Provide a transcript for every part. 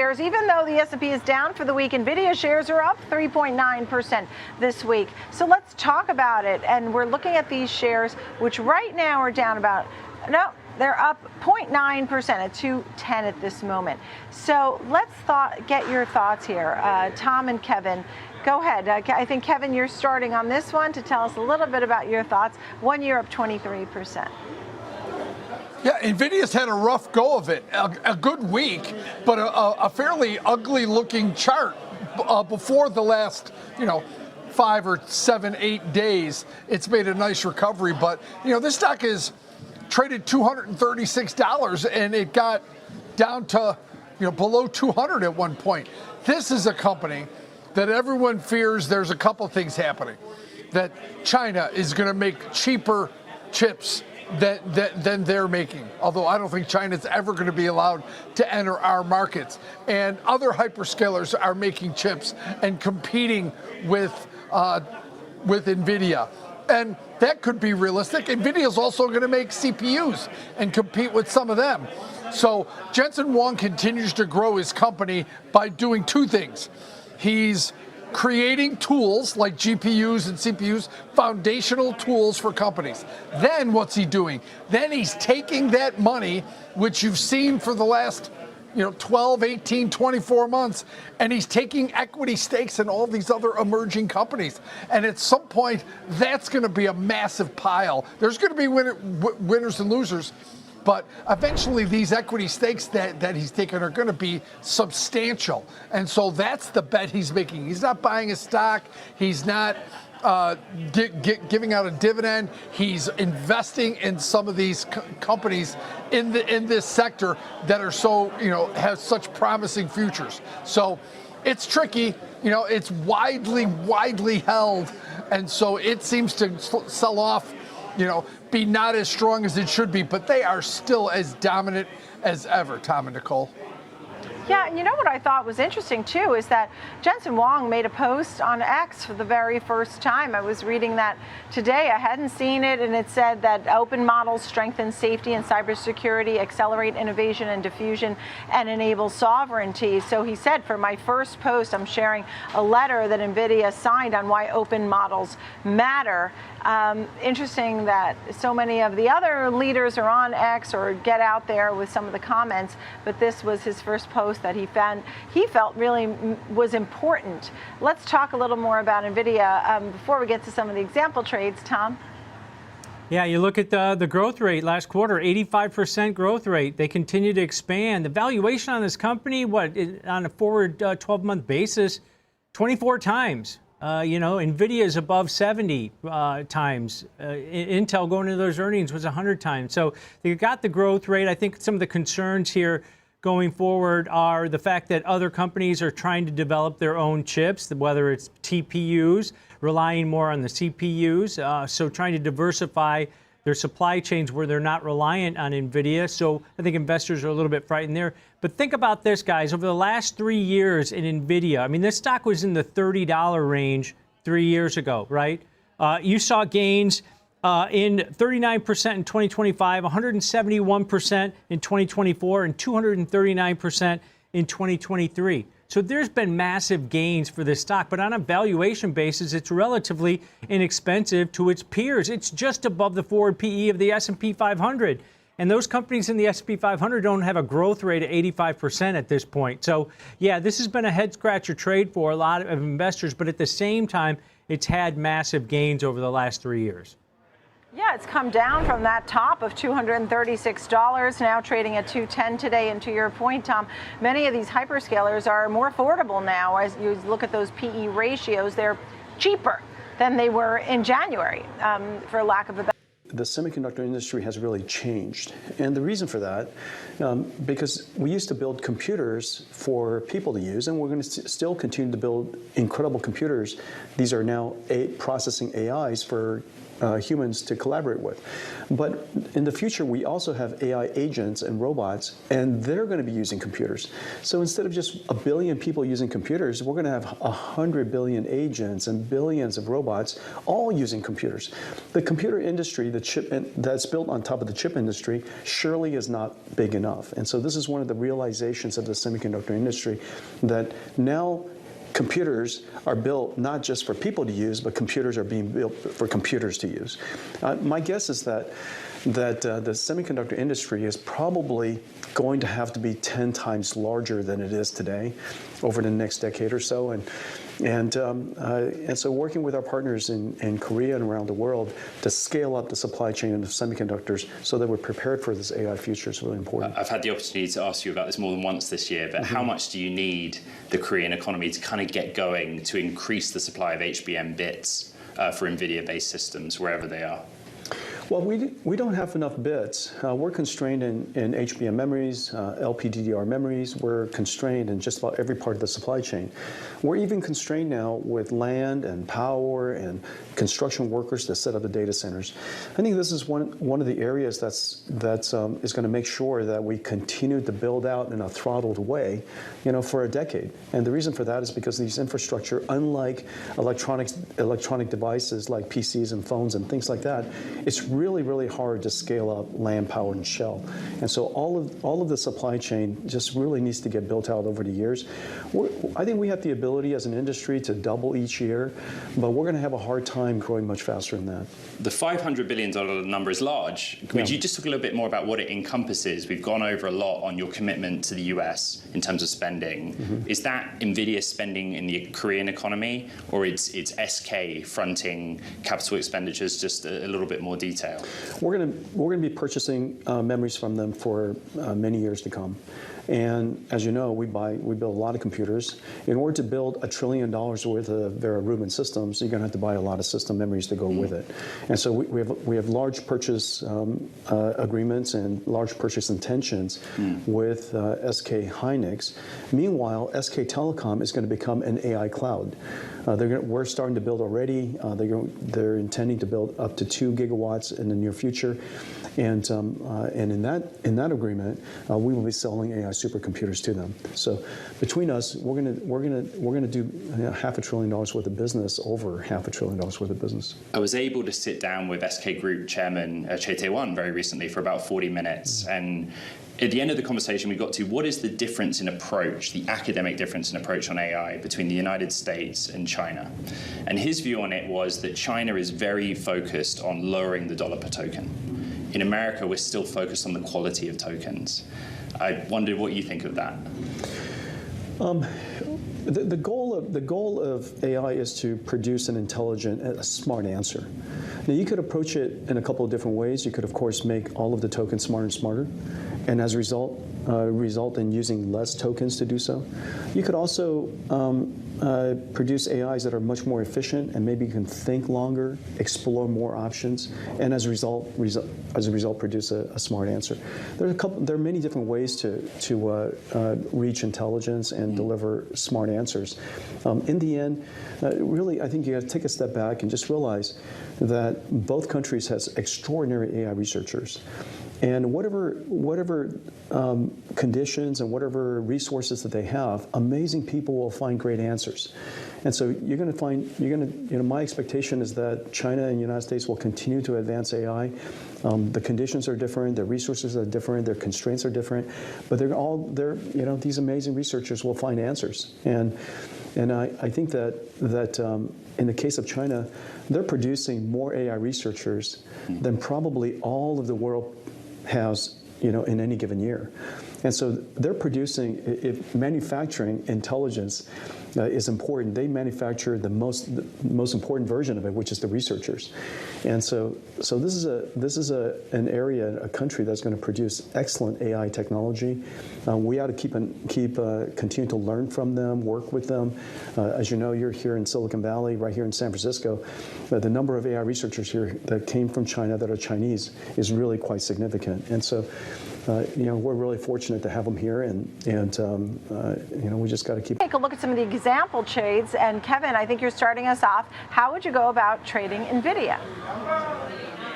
shares. Even though the S&P is down for the week, NVIDIA shares are up 3.9% this week. So let's talk about it. And we're looking at these shares, which right now are down about, no, they're up 0.9% at 210 at this moment. So let's get your thoughts here. Tom and Kevin, go ahead. I think, Kevin, you're starting on this one to tell us a little bit about your thoughts. 1 year up 23%. Yeah, NVIDIA's had a rough go of it. A good week, but a fairly ugly-looking chart before the last, 5 or 7, 8 days. It's made a nice recovery, but, this stock is traded $236, and it got down to, below 200 at one point. This is a company that everyone fears there's a couple things happening. That China is going to make cheaper chips than they're making, although I don't think China's ever going to be allowed to enter our markets. And other hyperscalers are making chips and competing with NVIDIA. And that could be realistic. NVIDIA is also going to make CPUs and compete with some of them. So Jensen Huang continues to grow his company by doing two things. He's creating tools like GPUs and CPUs, foundational tools for companies. Then what's he doing? Then he's taking that money, which you've seen for the last 12, 18, 24 months, and he's taking equity stakes in all these other emerging companies. And at some point, that's going to be a massive pile. There's going to be winners and losers. But eventually, these equity stakes that he's taken are going to be substantial. And so that's the bet he's making. He's not buying a stock. He's not giving out a dividend. He's investing in some of these companies in this sector that are so, have such promising futures. So it's tricky. It's widely held. And so it seems to sell off, be not as strong as it should be, but they are still as dominant as ever, Tom and Nicole. Yeah, and what I thought was interesting, too, is that Jensen Huang made a post on X for the very first time. I was reading that today. I hadn't seen it, and it said that open models strengthen safety and cybersecurity, accelerate innovation and diffusion, and enable sovereignty. So he said, for my first post, I'm sharing a letter that NVIDIA signed on why open models matter. Interesting that so many of the other leaders are on X or get out there with some of the comments, but this was his first post that he felt really was important. Let's talk a little more about NVIDIA before we get to some of the example trades, Tom. Yeah, you look at the growth rate last quarter, 85% growth rate. They continue to expand. The valuation on this company, on a forward 12-month basis, 24 times. NVIDIA is above 70 times. Intel going into those earnings was 100 times. So you got the growth rate. I think some of the concerns here going forward are the fact that other companies are trying to develop their own chips, whether it's TPUs, relying more on the CPUs, so trying to diversify their supply chains where they're not reliant on NVIDIA. So I think investors are a little bit frightened there. But think about this, guys. Over the last 3 years in NVIDIA, this stock was in the $30 range 3 years ago, right? You saw gains in 39% in 2025, 171% in 2024, and 239% in 2023. So there's been massive gains for this stock, but on a valuation basis, it's relatively inexpensive to its peers. It's just above the forward PE of the S&P 500. And those companies in the S&P 500 don't have a growth rate of 85% at this point. So, yeah, this has been a head-scratcher trade for a lot of investors, but at the same time, it's had massive gains over the last 3 years. Yeah, it's come down from that top of $236, now trading at $210 today. And to your point, Tom, many of these hyperscalers are more affordable now. As you look at those PE ratios, they're cheaper than they were in January, for lack of a better. The semiconductor industry has really changed. And the reason for that, because we used to build computers for people to use, and we're going to still continue to build incredible computers. These are now processing AIs for humans to collaborate with. But in the future, we also have AI agents and robots, and they're going to be using computers. So instead of just a billion people using computers, we're going to have 100 billion agents and billions of robots all using computers. The computer industry, the chip that's built on top of the chip industry, surely is not big enough. And so this is one of the realizations of the semiconductor industry, that now computers are built not just for people to use, but computers are being built for computers to use. My guess is that the semiconductor industry is probably going to have to be 10 times larger than it is today over the next decade or so. And so working with our partners in Korea and around the world to scale up the supply chain of semiconductors so that we're prepared for this AI future is really important. I've had the opportunity to ask you about this more than once this year, but how much do you need the Korean economy to kind of get going to increase the supply of HBM bits for NVIDIA-based systems wherever they are? Well, we don't have enough bits. We're constrained in HBM memories, LPDDR memories. We're constrained in just about every part of the supply chain. We're even constrained now with land and power and construction workers to set up the data centers. I think this is one of the areas that's going to make sure that we continue to build out in a throttled way, for a decade. And the reason for that is because these infrastructure, unlike electronic devices like PCs and phones and things like that, it's really, really hard to scale up land, power, and shell. And so all of the supply chain just really needs to get built out over the years. I think we have the ability as an industry to double each year, but we're going to have a hard time growing much faster than that. The $500 billion number is large. Would you just talk a little bit more about what it encompasses? We've gone over a lot on your commitment to the US in terms of spending. Is that NVIDIA spending in the Korean economy, or it's SK fronting capital expenditures? Just a little bit more detail. We're going to be purchasing memories from them for many years to come. And as you know, we build a lot of computers. In order to build $1 trillion worth of Vera Rubin systems, you're going to have to buy a lot of system memories to go with it. And so we have large purchase agreements and large purchase intentions with SK Hynix. Meanwhile, SK Telecom is going to become an AI cloud. We're starting to build already. They're intending to build up to 2 gigawatts in the near future, and in that agreement, we will be selling AI supercomputers to them. So between us, we're gonna do $500 billion worth of business, over $500 billion worth of business. I was able to sit down with SK Group Chairman Choi Tae-won very recently for about 40 minutes, and at the end of the conversation, we got to what is the difference in approach, the academic difference in approach on AI between the United States and China. And his view on it was that China is very focused on lowering the dollar per token. In America, we're still focused on the quality of tokens. I wondered what you think of that. The goal of AI is to produce an intelligent, a smart answer. Now, you could approach it in a couple of different ways. You could, of course, make all of the tokens smarter and smarter, and as a result in using less tokens to do so. You could also produce AIs that are much more efficient, and maybe you can think longer, explore more options, and as a result produce a smart answer. There are many different ways to reach intelligence and deliver smart answers. In the end, really, I think you got to take a step back and just realize that both countries has extraordinary AI researchers. And whatever conditions and whatever resources that they have, amazing people will find great answers. And so my expectation is that China and the United States will continue to advance AI. The conditions are different, the resources are different, their constraints are different, but these amazing researchers will find answers. And I think that in the case of China, they're producing more AI researchers than probably all of the world has, in any given year. And so they're producing, if manufacturing intelligence is important, they manufacture the most important version of it, which is the researchers. And so this is an area, a country that's going to produce excellent AI technology. We ought to continue to learn from them, work with them. As you know, you're here in Silicon Valley, right here in San Francisco. The number of AI researchers here that came from China that are Chinese is really quite significant. And so we're really fortunate to have them here, and we just got to keep. Take a look at some of the example trades, and Kevin, I think you're starting us off. How would you go about trading NVIDIA?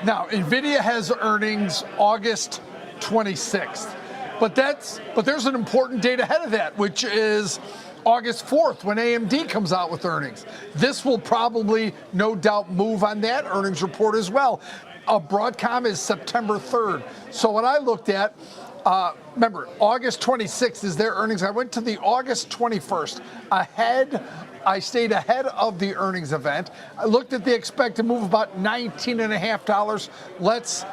Now, NVIDIA has earnings August 26th, but there's an important date ahead of that, which is August 4th, when AMD comes out with earnings. This will probably, no doubt, move on that earnings report as well. Broadcom is September 3rd. So what I looked at, remember, August 26th is their earnings. I went to the August 21st. I stayed ahead of the earnings event. I looked at the expected move, about $19.50. Let's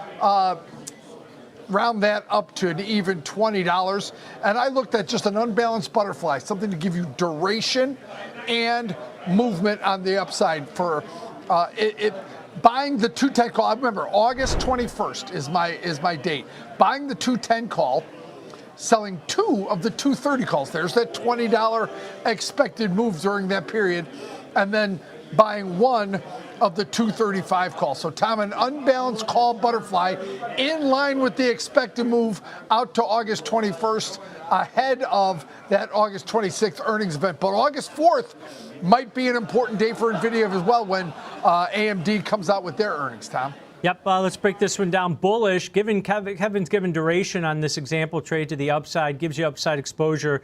round that up to an even $20. And I looked at just an unbalanced butterfly, something to give you duration and movement on the upside for buying the 210 call. Remember, August 21st is my date. Buying the 210 call, selling 2 of the 230 calls. There's that $20 expected move during that period, and then buying 1 of the 235 calls. So, Tom, an unbalanced call butterfly in line with the expected move out to August 21st, ahead of that August 26th earnings event. But August 4th might be an important day for NVIDIA as well, when AMD comes out with their earnings, Tom. Yep, let's break this one down. Bullish, Kevin's given duration on this example trade to the upside, gives you upside exposure.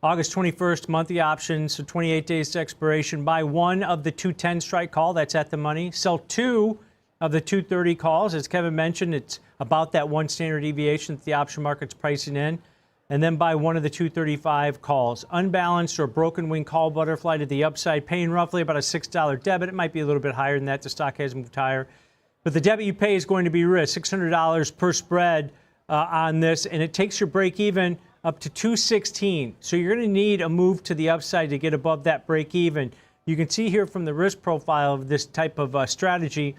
August 21st, monthly options, so 28 days to expiration. Buy 1 of the 210 strike call, that's at the money. Sell 2 of the 230 calls. As Kevin mentioned, it's about that 1 standard deviation that the option market's pricing in. And then buy 1 of the 235 calls. Unbalanced or broken wing call butterfly to the upside, paying roughly about a $6 debit. It might be a little bit higher than that. The stock has moved higher. But the debit you pay is going to be risk, $600 per spread on this, and it takes your break even up to 216. So you're going to need a move to the upside to get above that break even. You can see here from the risk profile of this type of strategy,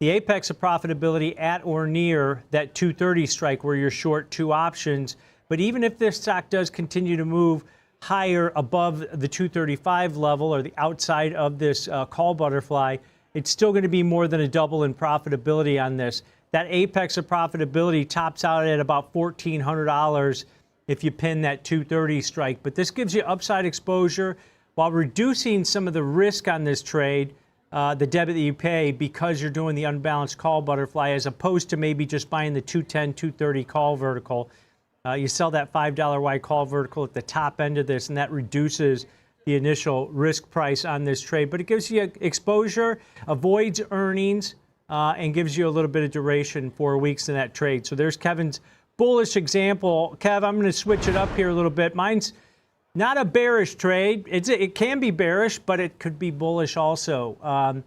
the apex of profitability at or near that 230 strike where you're short 2 options. But even if this stock does continue to move higher above the 235 level or the outside of this call butterfly, it's still going to be more than a double in profitability on this. That apex of profitability tops out at about $1,400 if you pin that 230 strike. But this gives you upside exposure while reducing some of the risk on this trade, the debit that you pay, because you're doing the unbalanced call butterfly, as opposed to maybe just buying the 210, 230 call vertical. You sell that $5 wide call vertical at the top end of this, and that reduces the initial risk price on this trade. But it gives you exposure, avoids earnings, and gives you a little bit of duration, 4 weeks in that trade. So there's Kevin's bullish example. Kev, I'm going to switch it up here a little bit. Mine's not a bearish trade. It can be bearish, but it could be bullish also.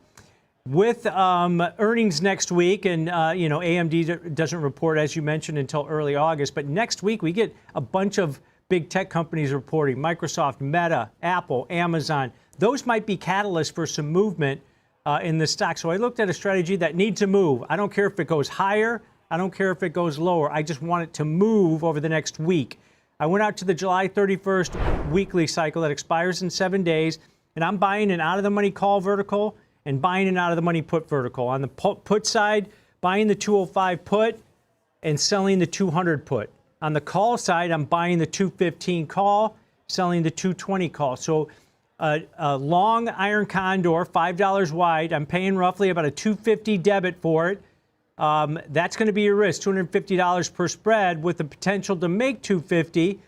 With earnings next week, and AMD doesn't report, as you mentioned, until early August. But next week we get a bunch of big tech companies reporting: Microsoft, Meta, Apple, Amazon. Those might be catalysts for some movement in the stock. So I looked at a strategy that needs to move. I don't care if it goes higher. I don't care if it goes lower. I just want it to move over the next week. I went out to the July 31st weekly cycle that expires in 7 days, and I'm buying an out-of-the-money call vertical and buying an out-of-the-money put vertical. On the put side, buying the 205 put and selling the 200 put. On the call side, I'm buying the 215 call, selling the 220 call. So a long iron condor, $5 wide. I'm paying roughly about a $250 debit for it. That's going to be your risk, $250 per spread, with the potential to make $250,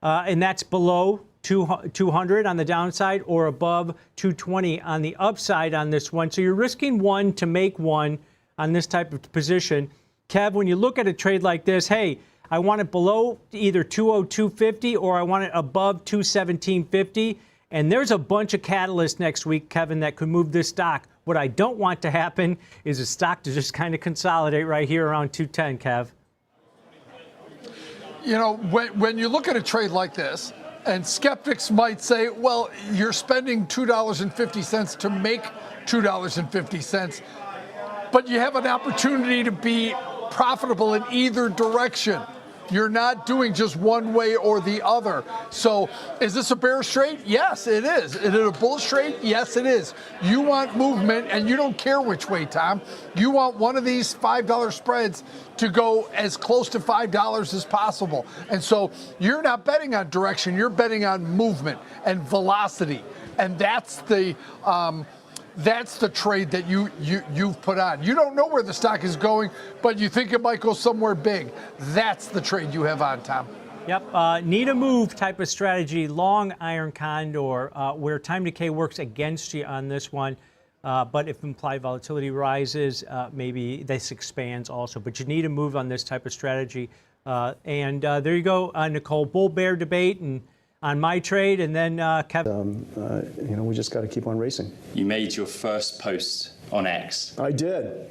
and that's below 200 on the downside or above 220 on the upside on this one. So you're risking 1 to make 1 on this type of position. Kev, when you look at a trade like this, hey, I want it below either 202.50 or I want it above 217.50. And there's a bunch of catalysts next week, Kevin, that could move this stock. What I don't want to happen is the stock to just kind of consolidate right here around 210, Kev. When you look at a trade like this, and skeptics might say, well, you're spending $2.50 to make $2.50, but you have an opportunity to be profitable in either direction. You're not doing just one way or the other. So is this a bearish trade? Yes, it is. Is it a bullish trade? Yes, it is. You want movement, and you don't care which way, Tom. You want one of these $5 spreads to go as close to $5 as possible. And so you're not betting on direction, you're betting on movement and velocity. And that's the trade that you've put on. You don't know where the stock is going, but you think it might go somewhere big. That's the trade you have on, Tom. Yep, need a move type of strategy, long iron condor, where time decay works against you on this one. But if implied volatility rises, maybe this expands also. But you need a move on this type of strategy. And there you go, Nicole, bull-bear debate and on my trade, and then Kevin. We just got to keep on racing. You made your first post on X. I did.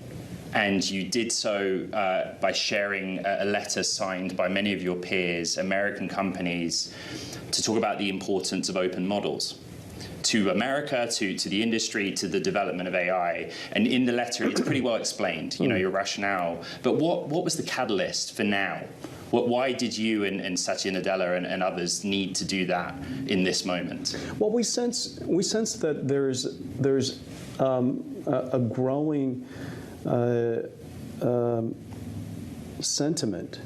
And you did so by sharing a letter signed by many of your peers, American companies, to talk about the importance of open models to America, to the industry, to the development of AI. And in the letter, it's pretty well explained, your rationale. But what was the catalyst for now? Why did you and Satya Nadella and others need to do that in this moment? Well, we sense that there's a growing sentiment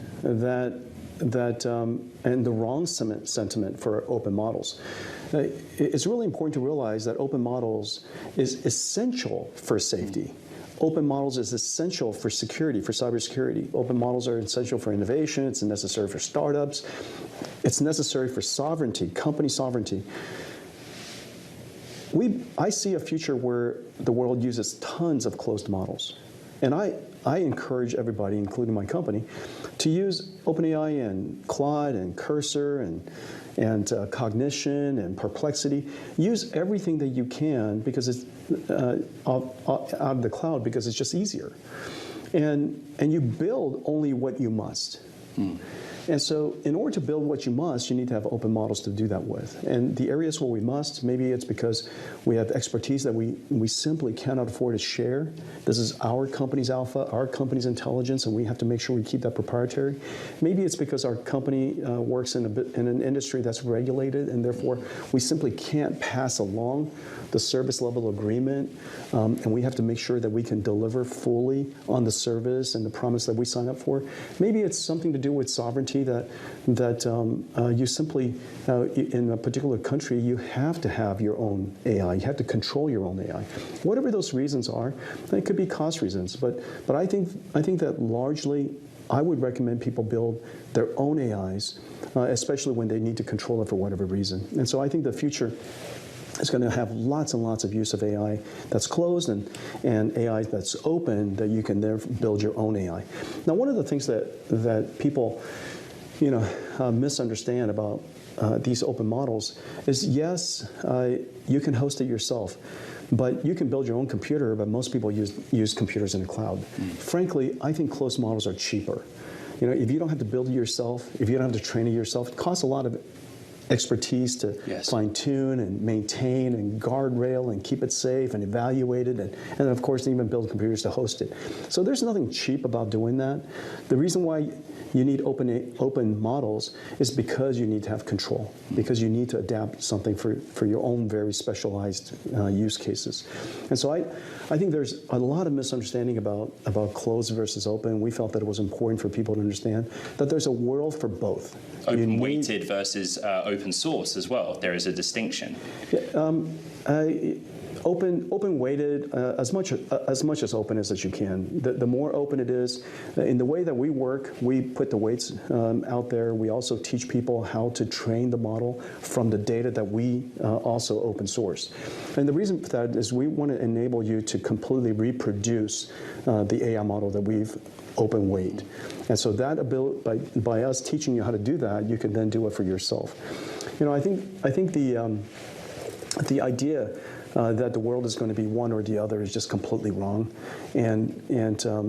and the wrong sentiment for open models. It's really important to realize that open models is essential for safety. Open models is essential for security, for cybersecurity. Open models are essential for innovation. It's necessary for startups. It's necessary for sovereignty, company sovereignty. I see a future where the world uses tons of closed models. And I encourage everybody, including my company, to use OpenAI and Claude and Cursor and Cognition and Perplexity. Use everything that you can because it's out of the cloud because it's just easier. And you build only what you must. And so in order to build what you must, you need to have open models to do that with. And the areas where we must, maybe it's because we have expertise that we simply cannot afford to share. This is our company's alpha, our company's intelligence, and we have to make sure we keep that proprietary. Maybe it's because our company works in an industry that's regulated, and therefore we simply can't pass along the service level agreement, and we have to make sure that we can deliver fully on the service and the promise that we sign up for. Maybe it's something to do with sovereignty that you simply, in a particular country, you have to have your own AI. You have to control your own AI. Whatever those reasons are, they could be cost reasons, but I think that largely I would recommend people build their own AIs, especially when they need to control it for whatever reason. And so I think the future is going to have lots and lots of use of AI that's closed and AI that's open that you can then build your own AI. Now, one of the things that people misunderstand about these open models is, yes, you can host it yourself, but you can build your own computer, but most people use computers in the cloud. Frankly, I think closed models are cheaper. If you don't have to build it yourself, if you don't have to train it yourself, it costs a lot of expertise to fine-tune and maintain and guardrail and keep it safe and evaluate it, and of course even build computers to host it. So there's nothing cheap about doing that. The reason why you need open models is because you need to have control, because you need to adapt something for your own very specialized use cases. And so I think there's a lot of misunderstanding about closed versus open. We felt that it was important for people to understand that there's a world for both. Open-weighted versus open source as well. There is a distinction. Open-weighted, as much as open as you can. The more open it is, in the way that we work, we put the weights out there. We also teach people how to train the model from the data that we also open source. And the reason for that is we want to enable you to completely reproduce the AI model that we've open weight. And so that ability, by us teaching you how to do that, you can then do it for yourself. I think the idea that the world is going to be one or the other is just completely wrong, and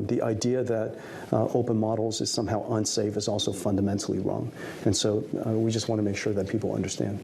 the idea that open models is somehow unsafe is also fundamentally wrong. And so we just want to make sure that people understand.